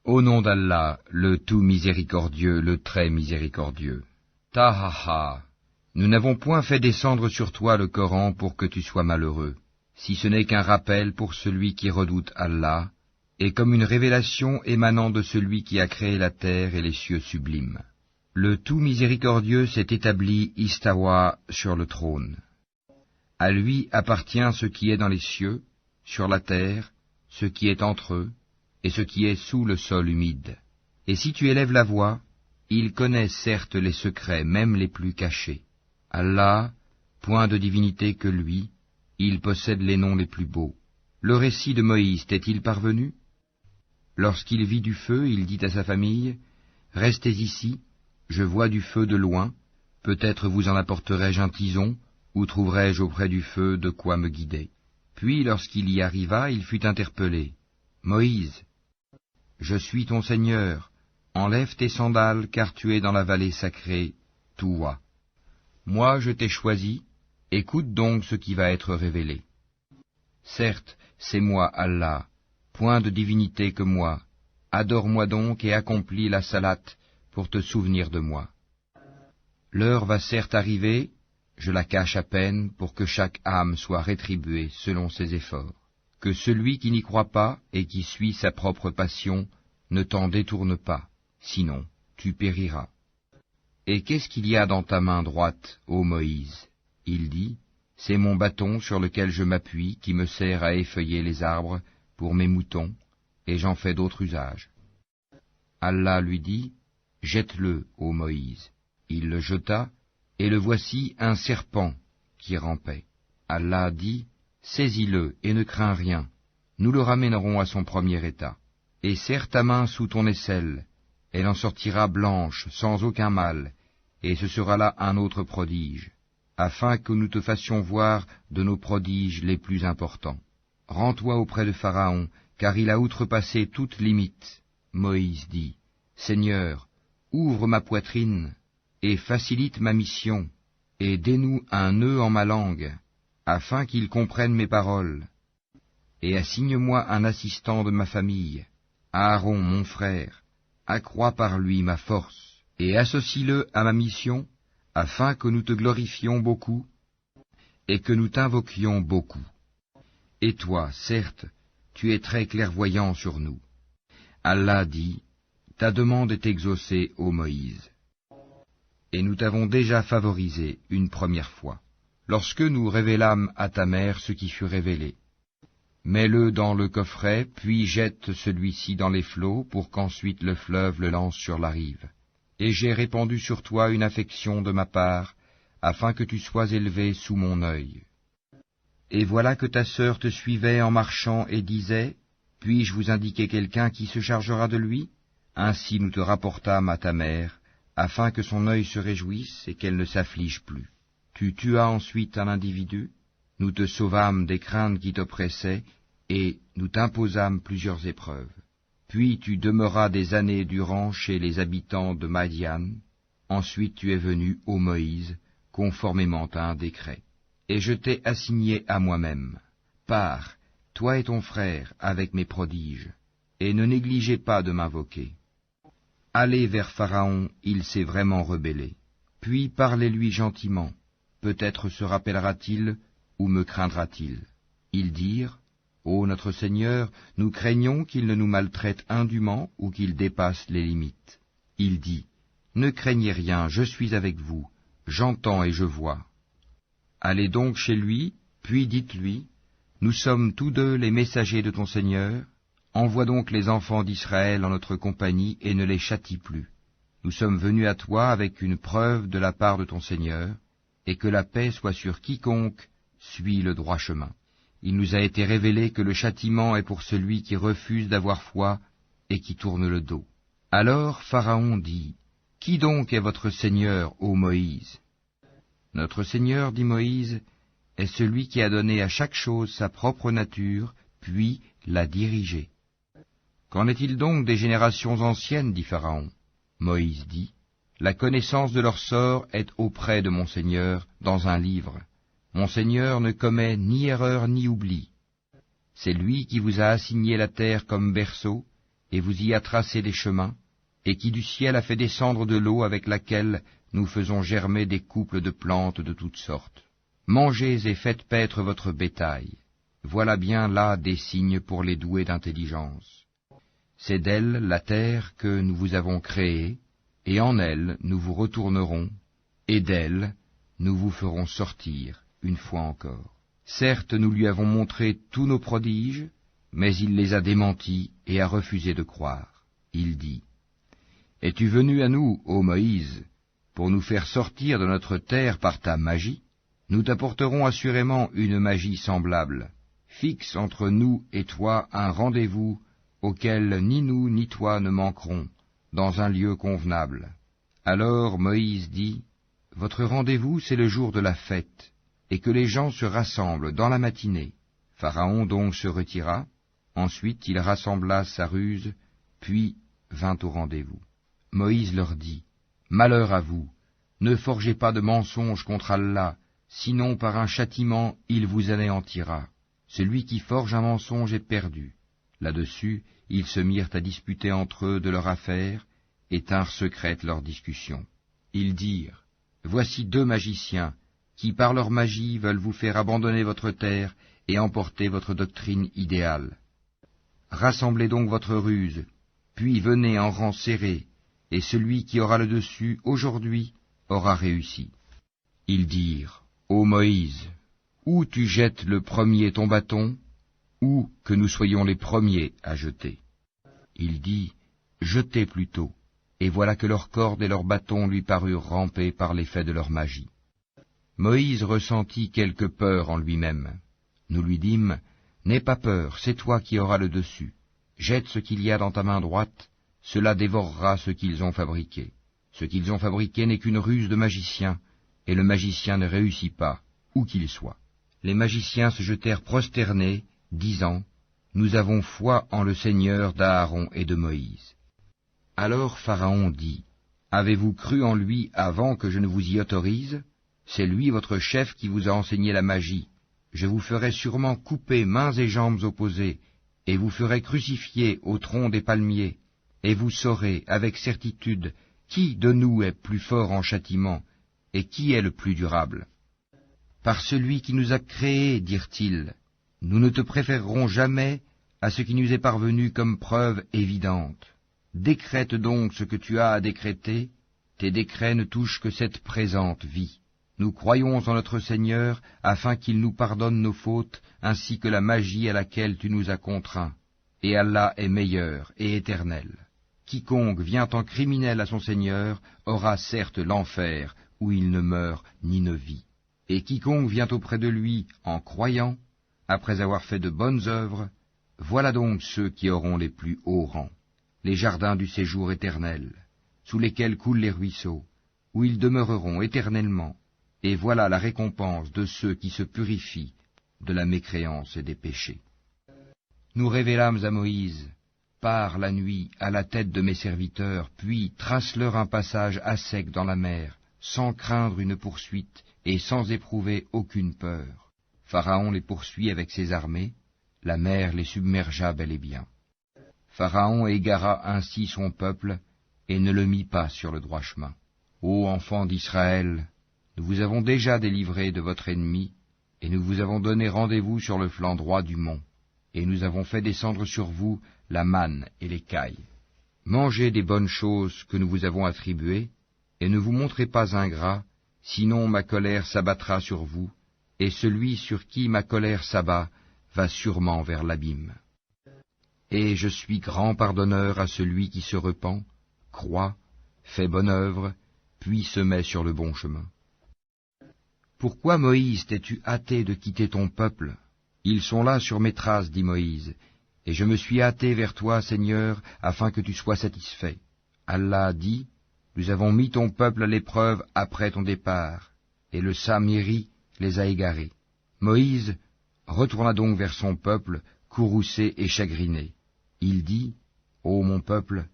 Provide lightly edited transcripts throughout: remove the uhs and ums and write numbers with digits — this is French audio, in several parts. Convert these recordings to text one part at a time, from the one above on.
Au nom d'Allah, le tout miséricordieux, le très miséricordieux. Tahaha, nous n'avons point fait descendre sur toi le Coran pour que tu sois malheureux, si ce n'est qu'un rappel pour celui qui redoute Allah, et comme une révélation émanant de celui qui a créé la terre et les cieux sublimes. Le tout miséricordieux s'est établi istawa sur le trône. À lui appartient ce qui est dans les cieux, sur la terre, ce qui est entre eux, et ce qui est sous le sol humide. Et si tu élèves la voix, il connaît certes les secrets, même les plus cachés. Allah, point de divinité que lui, il possède les noms les plus beaux. Le récit de Moïse t'est-il parvenu? Lorsqu'il vit du feu, il dit à sa famille, « Restez ici, je vois du feu de loin, peut-être vous en apporterai-je un tison, ou trouverai-je auprès du feu de quoi me guider. » Puis lorsqu'il y arriva, il fut interpellé. « Moïse, je suis ton Seigneur, enlève tes sandales, car tu es dans la vallée sacrée, Touwa. Moi je t'ai choisi, écoute donc ce qui va être révélé. Certes, c'est moi Allah, point de divinité que moi, adore-moi donc et accomplis la salate pour te souvenir de moi. L'heure va certes arriver, je la cache à peine pour que chaque âme soit rétribuée selon ses efforts. Que celui qui n'y croit pas et qui suit sa propre passion ne t'en détourne pas, sinon tu périras. Et qu'est-ce qu'il y a dans ta main droite, ô Moïse? Il dit, c'est mon bâton sur lequel je m'appuie qui me sert à effeuiller les arbres pour mes moutons, et j'en fais d'autres usages. Allah lui dit, jette-le, ô Moïse. Il le jeta, et le voici un serpent qui rampait. Allah dit, saisis-le et ne crains rien, nous le ramènerons à son premier état. Et serre ta main sous ton aisselle, elle en sortira blanche, sans aucun mal, et ce sera là un autre prodige, afin que nous te fassions voir de nos prodiges les plus importants. Rends-toi auprès de Pharaon, car il a outrepassé toute limite. Moïse dit, Seigneur, ouvre ma poitrine, et facilite ma mission, et dénoue un nœud en ma langue, afin qu'il comprenne mes paroles, et assigne-moi un assistant de ma famille, Aaron mon frère, accrois par lui ma force, et associe-le à ma mission, afin que nous te glorifions beaucoup, et que nous t'invoquions beaucoup. Et toi, certes, tu es très clairvoyant sur nous. Allah dit, ta demande est exaucée, ô Moïse. Et nous t'avons déjà favorisé une première fois, lorsque nous révélâmes à ta mère ce qui fut révélé. Mets-le dans le coffret, puis jette celui-ci dans les flots, pour qu'ensuite le fleuve le lance sur la rive. Et j'ai répandu sur toi une affection de ma part, afin que tu sois élevé sous mon œil. Et voilà que ta sœur te suivait en marchant et disait, puis-je vous indiquer quelqu'un qui se chargera de lui? Ainsi nous te rapportâmes à ta mère, afin que son œil se réjouisse et qu'elle ne s'afflige plus. Tu tuas ensuite un individu, nous te sauvâmes des craintes qui t'oppressaient, et nous t'imposâmes plusieurs épreuves. Puis tu demeuras des années durant chez les habitants de Madian. Ensuite tu es venu, ô Moïse, conformément à un décret. Et je t'ai assigné à moi-même. Pars, toi et ton frère, avec mes prodiges, et ne négligez pas de m'invoquer. Allez vers Pharaon, il s'est vraiment rebellé. Puis parlez-lui gentiment, peut-être se rappellera-t-il, ou me craindra-t-il. Ils dirent, ô notre Seigneur, nous craignons qu'il ne nous maltraite indûment ou qu'il dépasse les limites. Il dit, ne craignez rien, je suis avec vous, j'entends et je vois. Allez donc chez lui, puis dites-lui, nous sommes tous deux les messagers de ton Seigneur, envoie donc les enfants d'Israël en notre compagnie et ne les châtie plus. Nous sommes venus à toi avec une preuve de la part de ton Seigneur, et que la paix soit sur quiconque suit le droit chemin. Il nous a été révélé que le châtiment est pour celui qui refuse d'avoir foi et qui tourne le dos. Alors Pharaon dit, qui donc est votre Seigneur, ô Moïse? Notre Seigneur, dit Moïse, est celui qui a donné à chaque chose sa propre nature, puis l'a dirigée. Qu'en est-il donc des générations anciennes, dit Pharaon? Moïse dit, la connaissance de leur sort est auprès de mon Seigneur dans un livre. Mon Seigneur ne commet ni erreur ni oubli. C'est lui qui vous a assigné la terre comme berceau, et vous y a tracé des chemins, et qui du ciel a fait descendre de l'eau avec laquelle nous faisons germer des couples de plantes de toutes sortes. Mangez et faites paître votre bétail. Voilà bien là des signes pour les doués d'intelligence. C'est d'elle, la terre, que nous vous avons créée, et en elle nous vous retournerons, et d'elle nous vous ferons sortir une fois encore. Certes, nous lui avons montré tous nos prodiges, mais il les a démentis et a refusé de croire. Il dit, « Es-tu venu à nous, ô Moïse, pour nous faire sortir de notre terre par ta magie? Nous t'apporterons assurément une magie semblable. Fixe entre nous et toi un rendez-vous auquel ni nous ni toi ne manquerons, dans un lieu convenable. » Alors Moïse dit, « Votre rendez-vous, c'est le jour de la fête, et que les gens se rassemblent dans la matinée. » Pharaon donc se retira, ensuite il rassembla sa ruse, puis vint au rendez-vous. Moïse leur dit, « Malheur à vous, ne forgez pas de mensonges contre Allah, sinon par un châtiment il vous anéantira. Celui qui forge un mensonge est perdu. » Là-dessus, ils se mirent à disputer entre eux de leur affaire, et tinrent secrète leur discussion. Ils dirent, « Voici deux magiciens, qui par leur magie veulent vous faire abandonner votre terre et emporter votre doctrine idéale. Rassemblez donc votre ruse, puis venez en rang serré, et celui qui aura le dessus aujourd'hui aura réussi. » Ils dirent, « Ô Moïse, ou tu jettes le premier ton bâton, ou que nous soyons les premiers à jeter. » Il dit, « Jetez plutôt. » Et voilà que leurs cordes et leurs bâtons lui parurent ramper par l'effet de leur magie. Moïse ressentit quelque peur en lui-même. Nous lui dîmes, « N'aie pas peur, c'est toi qui auras le dessus. Jette ce qu'il y a dans ta main droite, cela dévorera ce qu'ils ont fabriqué. Ce qu'ils ont fabriqué n'est qu'une ruse de magicien, et le magicien ne réussit pas, où qu'il soit. » Les magiciens se jetèrent prosternés, disant, « Nous avons foi en le Seigneur d'Aaron et de Moïse. » Alors Pharaon dit, « Avez-vous cru en lui avant que je ne vous y autorise? C'est lui votre chef qui vous a enseigné la magie. Je vous ferai sûrement couper mains et jambes opposées, et vous ferai crucifier au tronc des palmiers, et vous saurez avec certitude qui de nous est plus fort en châtiment, et qui est le plus durable. Par celui qui nous a créés, dirent-ils, nous ne te préférerons jamais à ce qui nous est parvenu comme preuve évidente. Décrète donc ce que tu as à décréter, tes décrets ne touchent que cette présente vie. Nous croyons en notre Seigneur, afin qu'il nous pardonne nos fautes, ainsi que la magie à laquelle tu nous as contraints. Et Allah est meilleur et éternel. Quiconque vient en criminel à son Seigneur aura certes l'enfer, où il ne meurt ni ne vit. Et quiconque vient auprès de lui en croyant, après avoir fait de bonnes œuvres, voilà donc ceux qui auront les plus hauts rangs. Les jardins du séjour éternel, sous lesquels coulent les ruisseaux, où ils demeureront éternellement, et voilà la récompense de ceux qui se purifient de la mécréance et des péchés. Nous révélâmes à Moïse, pars la nuit à la tête de mes serviteurs, puis trace-leur un passage à sec dans la mer, sans craindre une poursuite et sans éprouver aucune peur. Pharaon les poursuit avec ses armées, la mer les submergea bel et bien. Pharaon égara ainsi son peuple, et ne le mit pas sur le droit chemin. Ô enfants d'Israël, nous vous avons déjà délivrés de votre ennemi, et nous vous avons donné rendez-vous sur le flanc droit du mont, et nous avons fait descendre sur vous la manne et l'écaille. Mangez des bonnes choses que nous vous avons attribuées, et ne vous montrez pas ingrats, sinon ma colère s'abattra sur vous, et celui sur qui ma colère s'abat va sûrement vers l'abîme. Et je suis grand pardonneur à celui qui se repent, croit, fait bonne œuvre, puis se met sur le bon chemin. Pourquoi, Moïse, t'es-tu hâté de quitter ton peuple? Ils sont là sur mes traces, dit Moïse, et je me suis hâté vers toi, Seigneur, afin que tu sois satisfait. Allah dit, nous avons mis ton peuple à l'épreuve après ton départ, et le Samiri les a égarés. Moïse retourna donc vers son peuple, courroucé et chagriné. Il dit, ô mon peuple,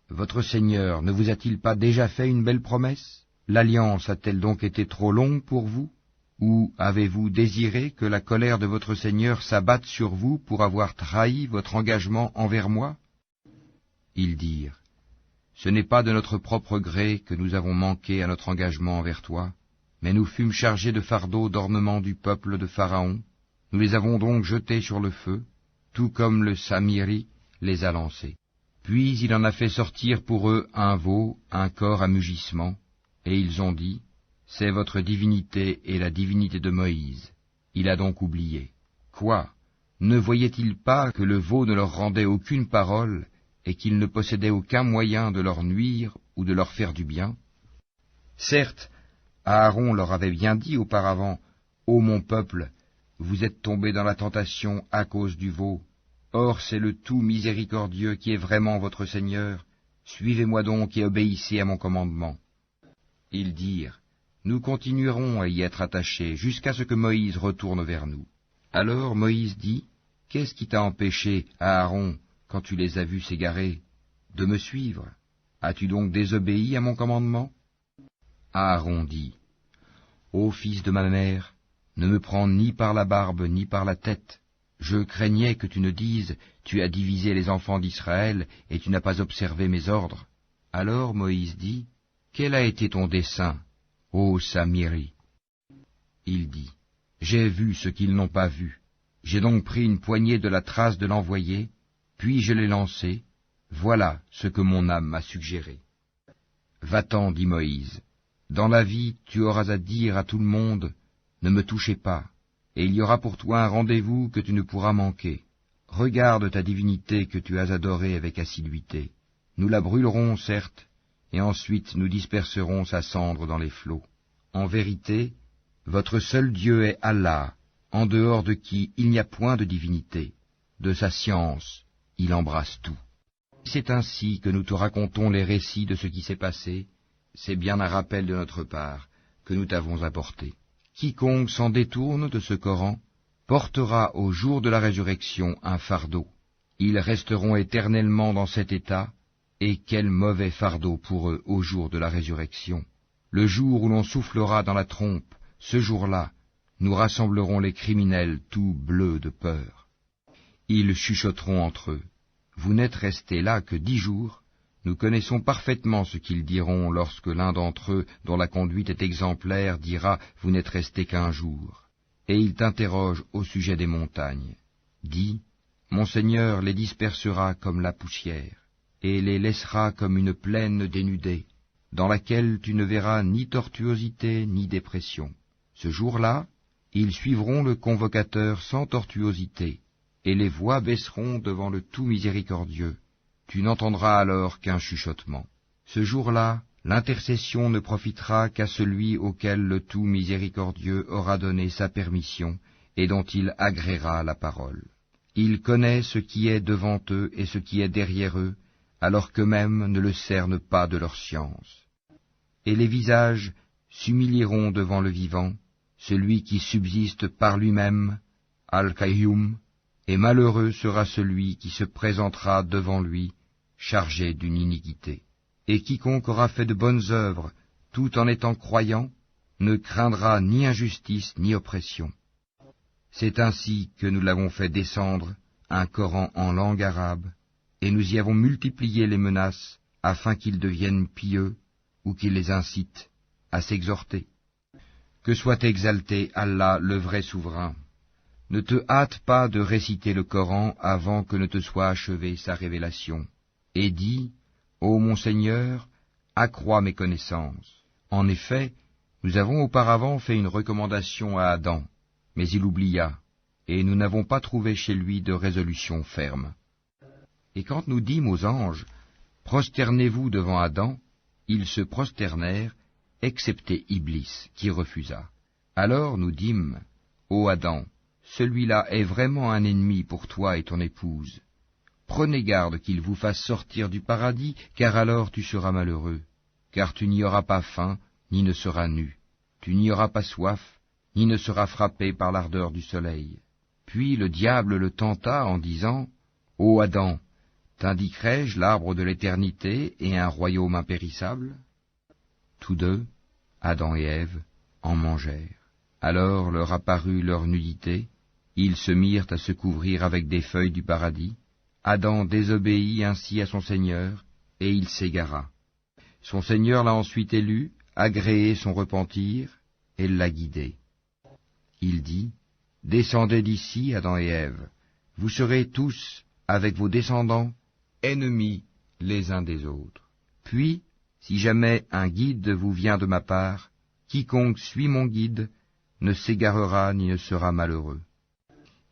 votre Seigneur ne vous a-t-il pas déjà fait une belle promesse? L'alliance a-t-elle donc été trop longue pour vous? Ou avez-vous désiré que la colère de votre Seigneur s'abatte sur vous pour avoir trahi votre engagement envers moi? Ils dirent, ce n'est pas de notre propre gré que nous avons manqué à notre engagement envers toi, mais nous fûmes chargés de fardeaux d'ornement du peuple de Pharaon, nous les avons donc jetés sur le feu, tout comme le Samiri les a lancés. Puis il en a fait sortir pour eux un veau, un corps à mugissement, et ils ont dit, c'est votre divinité et la divinité de Moïse. Il a donc oublié. Quoi? Ne voyait-il pas que le veau ne leur rendait aucune parole, et qu'il ne possédait aucun moyen de leur nuire ou de leur faire du bien? Certes, Aaron leur avait bien dit auparavant, ô mon peuple, vous êtes tombés dans la tentation à cause du veau. Or c'est le tout miséricordieux qui est vraiment votre Seigneur. Suivez-moi donc et obéissez à mon commandement. Ils dirent, nous continuerons à y être attachés jusqu'à ce que Moïse retourne vers nous. Alors Moïse dit, qu'est-ce qui t'a empêché, Aaron, quand tu les as vus s'égarer, de me suivre? As-tu donc désobéi à mon commandement? Aaron dit, ô fils de ma mère, ne me prends ni par la barbe ni par la tête. Je craignais que tu ne dises, tu as divisé les enfants d'Israël et tu n'as pas observé mes ordres. Alors Moïse dit, quel a été ton dessein, ô Samiri? Il dit, j'ai vu ce qu'ils n'ont pas vu. J'ai donc pris une poignée de la trace de l'envoyé, puis je l'ai lancé. Voilà ce que mon âme m'a suggéré. Va-t'en, dit Moïse. Dans la vie, tu auras à dire à tout le monde, ne me touchez pas, et il y aura pour toi un rendez-vous que tu ne pourras manquer. Regarde ta divinité que tu as adorée avec assiduité. Nous la brûlerons, certes, et ensuite nous disperserons sa cendre dans les flots. En vérité, votre seul Dieu est Allah, en dehors de qui il n'y a point de divinité. De sa science, il embrasse tout. C'est ainsi que nous te racontons les récits de ce qui s'est passé. C'est bien un rappel de notre part que nous t'avons apporté. Quiconque s'en détourne de ce Coran portera au jour de la résurrection un fardeau. Ils resteront éternellement dans cet état, et quel mauvais fardeau pour eux au jour de la résurrection. Le jour où l'on soufflera dans la trompe, ce jour-là, nous rassemblerons les criminels tout bleus de peur. Ils chuchoteront entre eux. Vous n'êtes restés là que 10 jours. Nous connaissons parfaitement ce qu'ils diront lorsque l'un d'entre eux, dont la conduite est exemplaire, dira « Vous n'êtes restés qu'1 jour ». Et il t'interroge au sujet des montagnes. Dis « Mon Seigneur les dispersera comme la poussière, et les laissera comme une plaine dénudée, dans laquelle tu ne verras ni tortuosité ni dépression. Ce jour-là, ils suivront le convocateur sans tortuosité, et les voix baisseront devant le tout miséricordieux. Tu n'entendras alors qu'un chuchotement. Ce jour-là, l'intercession ne profitera qu'à celui auquel le tout miséricordieux aura donné sa permission et dont il agréera la parole. Il connaît ce qui est devant eux et ce qui est derrière eux, alors qu'eux-mêmes ne le cernent pas de leur science. Et les visages s'humilieront devant le vivant, celui qui subsiste par lui-même, Al-Qayyum, et malheureux sera celui qui se présentera devant lui, chargé d'une iniquité. Et quiconque aura fait de bonnes œuvres, tout en étant croyant, ne craindra ni injustice ni oppression. C'est ainsi que nous l'avons fait descendre, un Coran en langue arabe, et nous y avons multiplié les menaces, afin qu'ils deviennent pieux, ou qu'ils les incitent à s'exhorter. Que soit exalté Allah, le vrai souverain. Ne te hâte pas de réciter le Coran avant que ne te soit achevée sa révélation. Et dis, ô mon Seigneur, accrois mes connaissances. En effet, nous avons auparavant fait une recommandation à Adam, mais il oublia, et nous n'avons pas trouvé chez lui de résolution ferme. Et quand nous dîmes aux anges, prosternez-vous devant Adam, ils se prosternèrent, excepté Iblis, qui refusa. Alors nous dîmes, ô Adam, celui-là est vraiment un ennemi pour toi et ton épouse. Prenez garde qu'il vous fasse sortir du paradis, car alors tu seras malheureux, car tu n'y auras pas faim, ni ne seras nu. Tu n'y auras pas soif, ni ne seras frappé par l'ardeur du soleil. Puis le diable le tenta en disant, ô Adam, t'indiquerai-je l'arbre de l'éternité et un royaume impérissable? Tous deux, Adam et Ève, en mangèrent. Alors leur apparut leur nudité, ils se mirent à se couvrir avec des feuilles du paradis. Adam désobéit ainsi à son Seigneur, et il s'égara. Son Seigneur l'a ensuite élu, agréé son repentir, et l'a guidé. Il dit, « Descendez d'ici, Adam et Ève, vous serez tous, avec vos descendants, ennemis les uns des autres. Puis, si jamais un guide vous vient de ma part, quiconque suit mon guide ne s'égarera ni ne sera malheureux.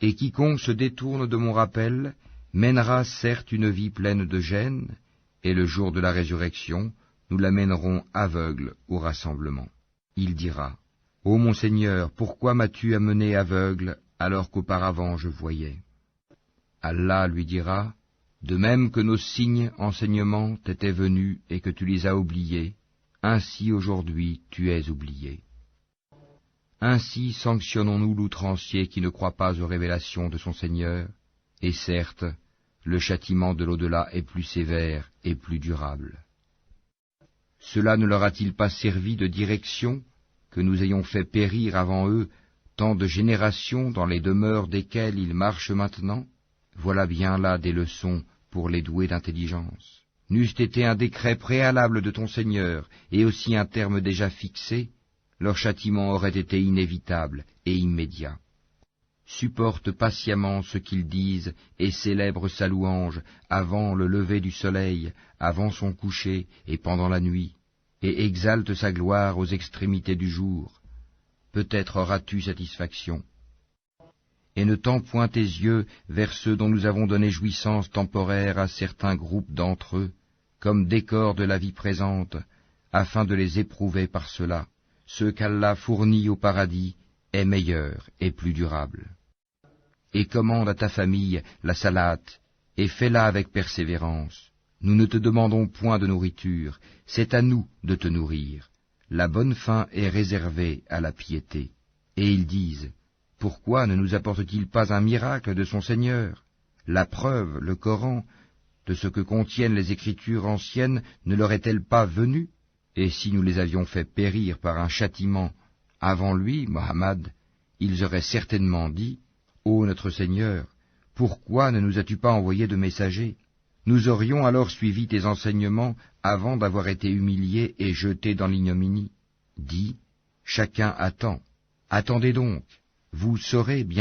Et quiconque se détourne de mon rappel mènera certes une vie pleine de gêne, et le jour de la résurrection, nous l'amènerons aveugle au rassemblement. Il dira, « Ô mon Seigneur, pourquoi m'as-tu amené aveugle alors qu'auparavant je voyais ?» Allah lui dira, « De même que nos signes enseignements t'étaient venus et que tu les as oubliés, ainsi aujourd'hui tu es oublié. » Ainsi sanctionnons-nous l'outrancier qui ne croit pas aux révélations de son Seigneur, et certes, le châtiment de l'au-delà est plus sévère et plus durable. Cela ne leur a-t-il pas servi de direction que nous ayons fait périr avant eux tant de générations dans les demeures desquelles ils marchent maintenant? Voilà bien là des leçons pour les doués d'intelligence. N'eût été un décret préalable de ton Seigneur, et aussi un terme déjà fixé, leur châtiment aurait été inévitable et immédiat. Supporte patiemment ce qu'ils disent et célèbre sa louange avant le lever du soleil, avant son coucher et pendant la nuit, et exalte sa gloire aux extrémités du jour. Peut-être auras-tu satisfaction. Et ne tends point tes yeux vers ceux dont nous avons donné jouissance temporaire à certains groupes d'entre eux, comme décor de la vie présente, afin de les éprouver par cela. Ce qu'Allah fournit au paradis est meilleur et plus durable. Et commande à ta famille la salate, et fais-la avec persévérance. Nous ne te demandons point de nourriture, c'est à nous de te nourrir. La bonne faim est réservée à la piété. Et ils disent, pourquoi ne nous apporte-t-il pas un miracle de son Seigneur? La preuve, le Coran, de ce que contiennent les Écritures anciennes ne leur est-elle pas venue? Et si nous les avions fait périr par un châtiment avant lui, Mohammed, ils auraient certainement dit, ô notre Seigneur, pourquoi ne nous as-tu pas envoyé de messagers? Nous aurions alors suivi tes enseignements avant d'avoir été humiliés et jetés dans l'ignominie. Dis, chacun attend. Attendez donc, vous saurez bien